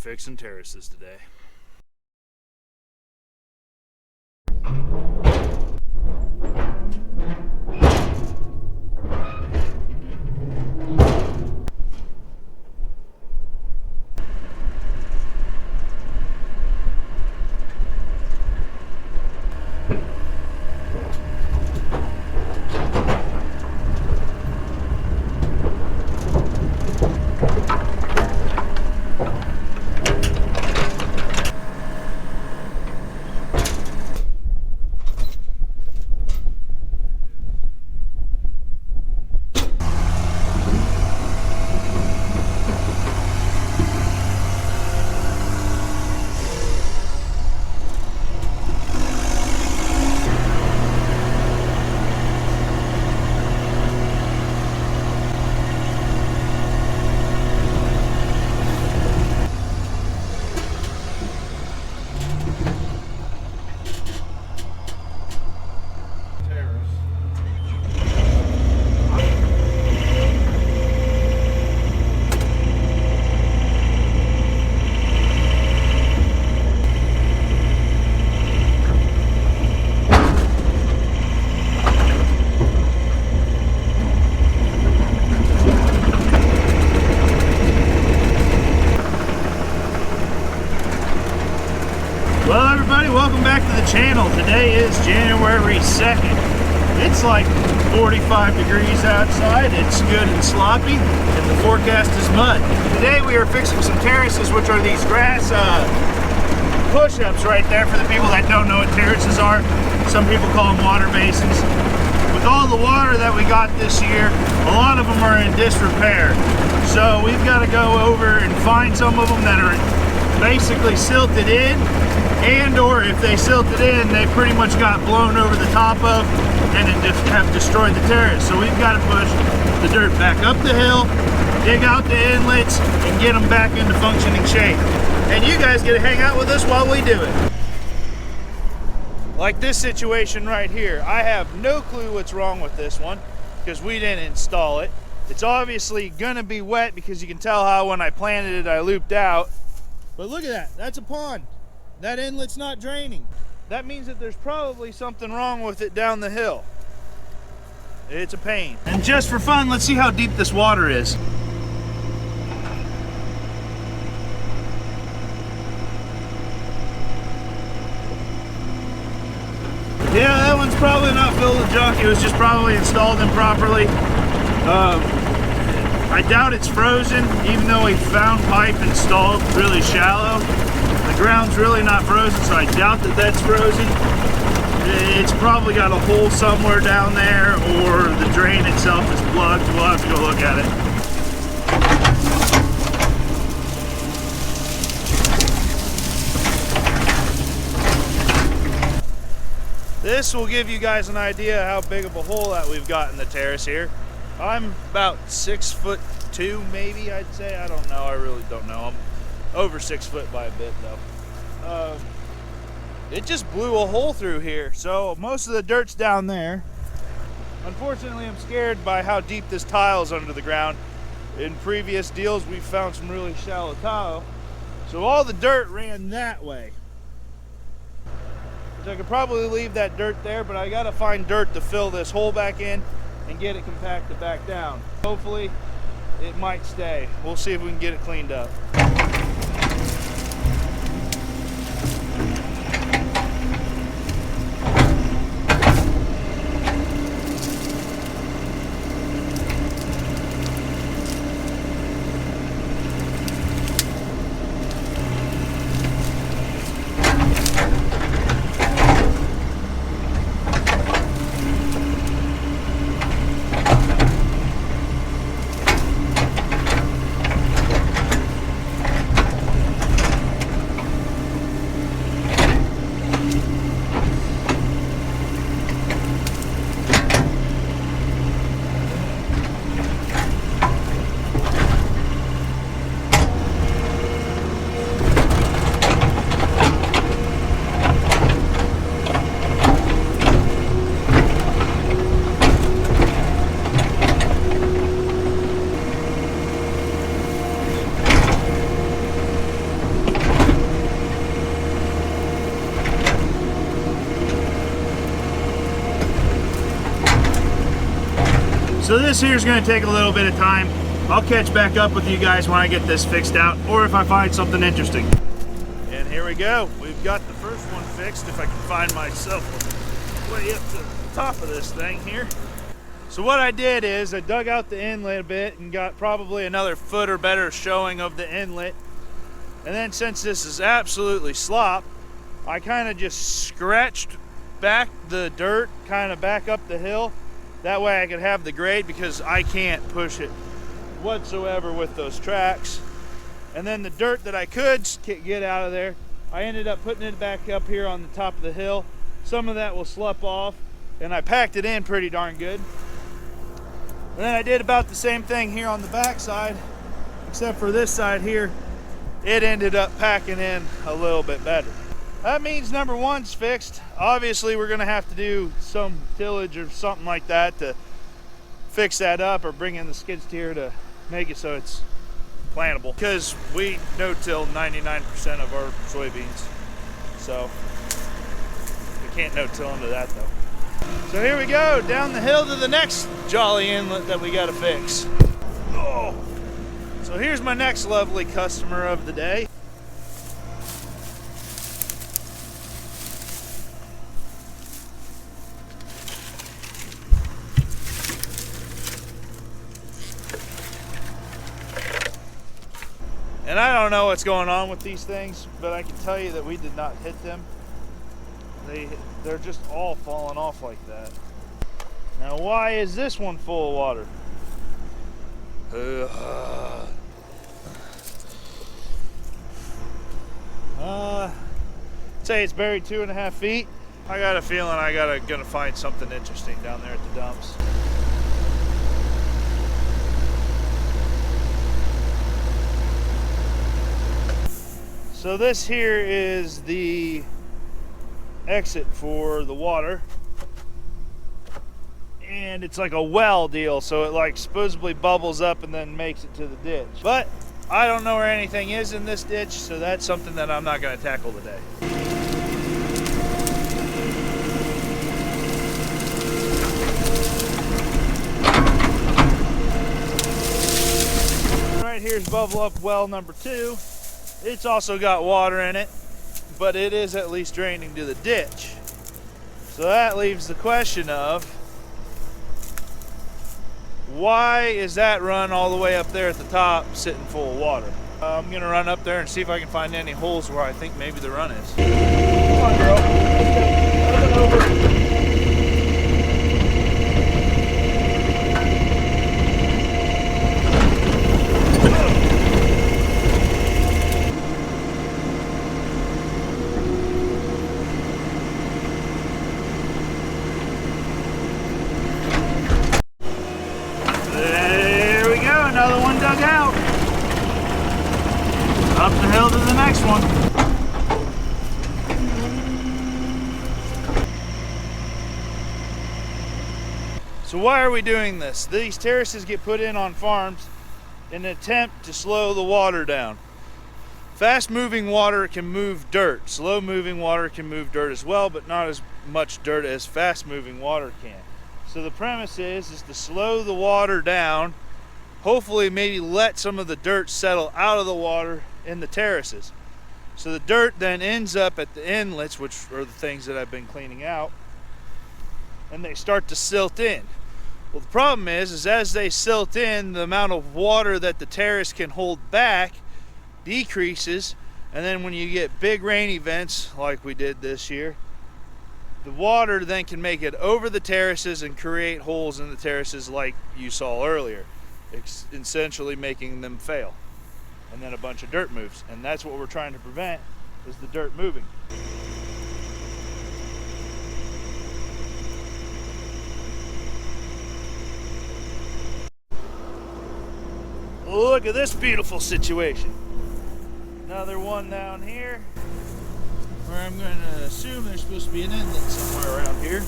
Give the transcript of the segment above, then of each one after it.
fixing terraces today. Well, everybody, welcome back to the channel. Today is January 2nd. It's like 45 degrees outside. It's good and sloppy, and the forecast is mud. Today we are fixing some terraces, which are these grass push-ups right there for the people that don't know what terraces are. Some people call them water basins. With all the water that we got this year, a lot of them are in disrepair. So we've got to go over and find some of them that are basically silted in, and or if they silted in, they pretty much got blown over the top of and it just have destroyed the terrace. So we've got to push the dirt back up the hill, dig out the inlets, and get them back into functioning shape. And you guys get to hang out with us while we do it. Like this situation right here, I have no clue what's wrong with this one because we didn't install it. It's obviously gonna be wet because you can tell how when I planted it I looped out. But look at that, that's a pond. That inlet's not draining. That means that there's probably something wrong with it down the hill. It's a pain. And just for fun, let's see how deep this water is. Yeah, that one's probably not filled with junk. It was just probably installed improperly. I doubt it's frozen, even though we found pipe installed really shallow. The ground's really not frozen, so I doubt that that's frozen. It's probably got a hole somewhere down there, or the drain itself is plugged. We'll have to go look at it. This will give you guys an idea how big of a hole that we've got in the terrace here. I'm about 6'2", maybe, I'd say. I don't know, I really don't know. I'm over 6 foot by a bit though. It just blew a hole through here, so most of the dirt's down there. Unfortunately, I'm scared by how deep this tile is under the ground. In previous deals, we've found some really shallow tile, so all the dirt ran that way. So I could probably leave that dirt there, but I gotta find dirt to fill this hole back in and get it compacted back down. Hopefully it might stay. We'll see if we can get it cleaned up. So this here is going to take a little bit of time. I'll catch back up with you guys when I get this fixed out, or if I find something interesting. And here we go. We've got the first one fixed, if I can find myself way up to the top of this thing here. So what I did is I dug out the inlet a bit and got probably another foot or better showing of the inlet. And then since this is absolutely slop, I kind of just scratched back the dirt kind of back up the hill. That way I could have the grade, because I can't push it whatsoever with those tracks. And then the dirt that I could get out of there, I ended up putting it back up here on the top of the hill. Some of that will slough off, and I packed it in pretty darn good. And then I did about the same thing here on the back side, except for this side here, it ended up packing in a little bit better. That means number one's fixed. Obviously we're gonna have to do some tillage or something like that to fix that up, or bring in the skid steer to make it so it's plantable, because we no-till 99% of our soybeans, so we can't no-till into that though. So here we go, down the hill to the next jolly inlet that we gotta fix. Oh. So here's my next lovely customer of the day. And I don't know what's going on with these things, but I can tell you that we did not hit them. They're just all falling off like that. Now why is this one full of water? Say it's buried 2.5 feet. I got a feeling gonna find something interesting down there at the dumps. So this here is the exit for the water, and it's like a well deal, so it like supposedly bubbles up and then makes it to the ditch. But I don't know where anything is in this ditch, so that's something that I'm not going to tackle today. Right here's bubble up well number 2. It's also got water in it, but it is at least draining to the ditch. So that leaves the question of, why is that run all the way up there at the top sitting full of water? I'm gonna run up there and see if I can find any holes where I think maybe the run is. Come on, girl. Let's go. Over. Another one dug out. Up the hill to the next one. So why are we doing this? These terraces get put in on farms in an attempt to slow the water down. Fast moving water can move dirt. Slow moving water can move dirt as well, but not as much dirt as fast moving water can. So the premise is to slow the water down, hopefully maybe let some of the dirt settle out of the water in the terraces. So the dirt then ends up at the inlets, which are the things that I've been cleaning out, and they start to silt in. Well, the problem is as they silt in, the amount of water that the terrace can hold back decreases, and then when you get big rain events like we did this year, the water then can make it over the terraces and create holes in the terraces like you saw earlier, essentially making them fail, and then a bunch of dirt moves, and that's what we're trying to prevent, is the dirt moving. Look at this beautiful situation. Another one down here where I'm going to assume there's supposed to be an inlet somewhere around here.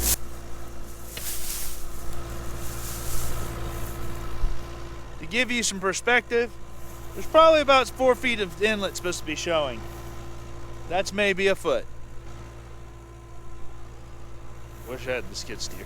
To give you some perspective, there's probably about 4 feet of inlet supposed to be showing. That's maybe a foot. Wish I had the skid steer.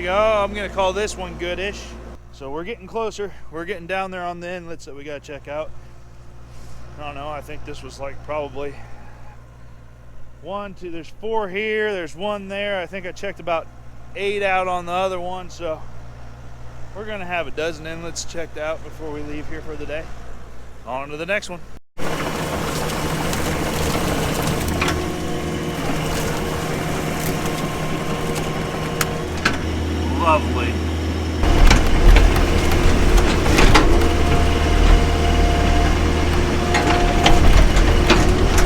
we go. I'm gonna call this one goodish. So we're getting closer. We're getting down there on the inlets that we gotta check out. I don't know, I think this was like probably 1, 2, there's 4 here, there's 1 there. I think I checked about 8 out on the other one, so we're gonna have a dozen inlets checked out before we leave here for the day. On to the next one. Lovely.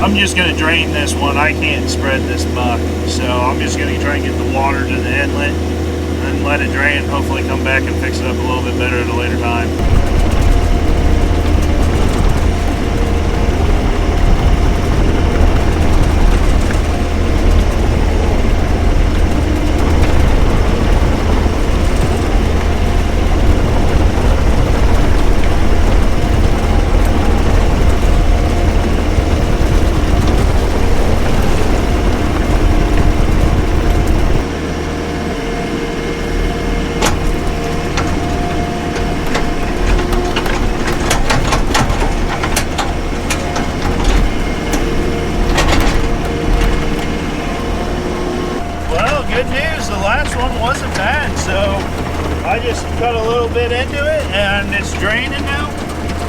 I'm just going to drain this one. I can't spread this muck, so I'm just going to try and get the water to the inlet and then let it drain and hopefully come back and fix it up a little bit better at a later time. Good news, the last one wasn't bad, so I just cut a little bit into it and it's draining now.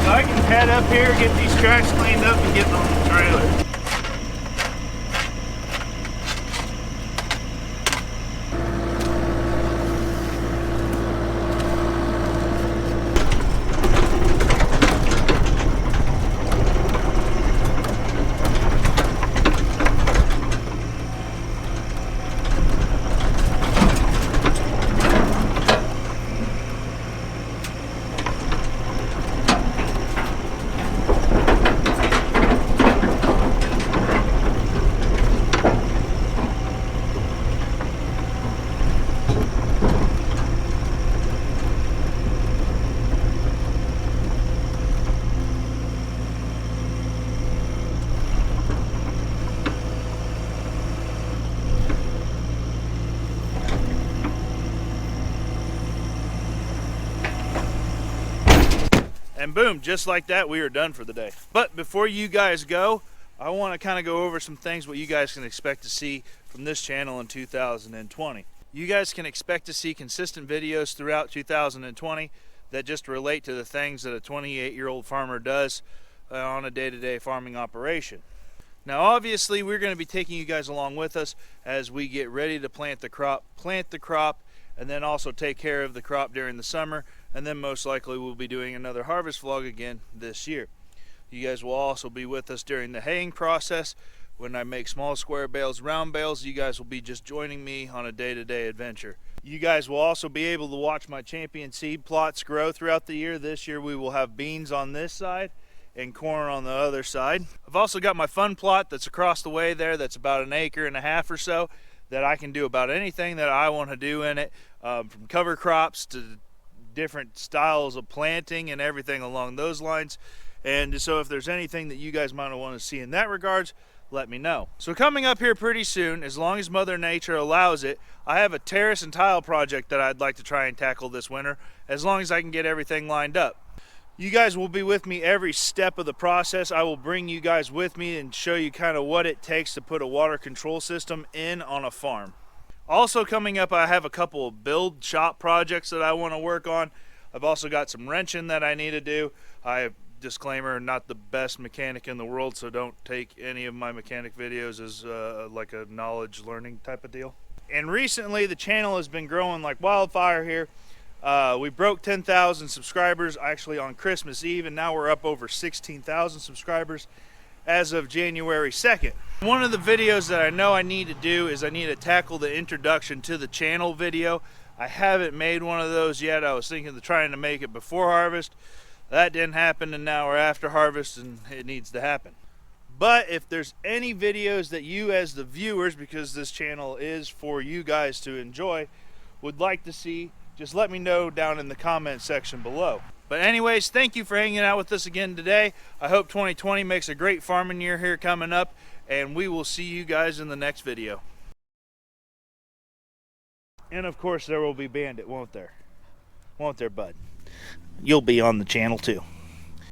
So I can head up here, get these tracks cleaned up and get them on the trailer. And boom, just like that, we are done for the day. But before you guys go, I want to kind of go over some things what you guys can expect to see from this channel in 2020. You guys can expect to see consistent videos throughout 2020 that just relate to the things that a 28-year-old farmer does on a day-to-day farming operation. Now obviously we're going to be taking you guys along with us as we get ready to plant the crop, and then also take care of the crop during the summer, and then most likely we'll be doing another harvest vlog again this year. You guys will also be with us during the haying process. When I make small square bales, round bales, you guys will be just joining me on a day-to-day adventure. You guys will also be able to watch my champion seed plots grow throughout the year. This year we will have beans on this side and corn on the other side. I've also got my fun plot that's across the way there that's about 1.5 acres or so that I can do about anything that I want to do in it, from cover crops to different styles of planting and everything along those lines. And so if there's anything that you guys might want to see in that regards, let me know. So coming up here pretty soon, as long as Mother Nature allows it, I have a terrace and tile project that I'd like to try and tackle this winter, as long as I can get everything lined up. You guys will be with me every step of the process. I will bring you guys with me and show you kind of what it takes to put a water control system in on a farm. Also coming up, I have a couple of build shop projects that I want to work on. I've also got some wrenching that I need to do. Disclaimer, not the best mechanic in the world, so don't take any of my mechanic videos as like a knowledge learning type of deal. And recently the channel has been growing like wildfire here. We broke 10,000 subscribers actually on Christmas Eve, and now we're up over 16,000 subscribers as of January 2nd. One of the videos that I know I need to do is I need to tackle the introduction to the channel video. I haven't made one of those yet. I was thinking of trying to make it before harvest. That didn't happen, and now we're after harvest and it needs to happen. But if there's any videos that you as the viewers, because this channel is for you guys to enjoy, would like to see, just let me know down in the comment section below. But anyways, thank you for hanging out with us again today. I hope 2020 makes a great farming year here coming up, and we will see you guys in the next video. And of course there will be Bandit, won't there? Won't there, bud? You'll be on the channel too.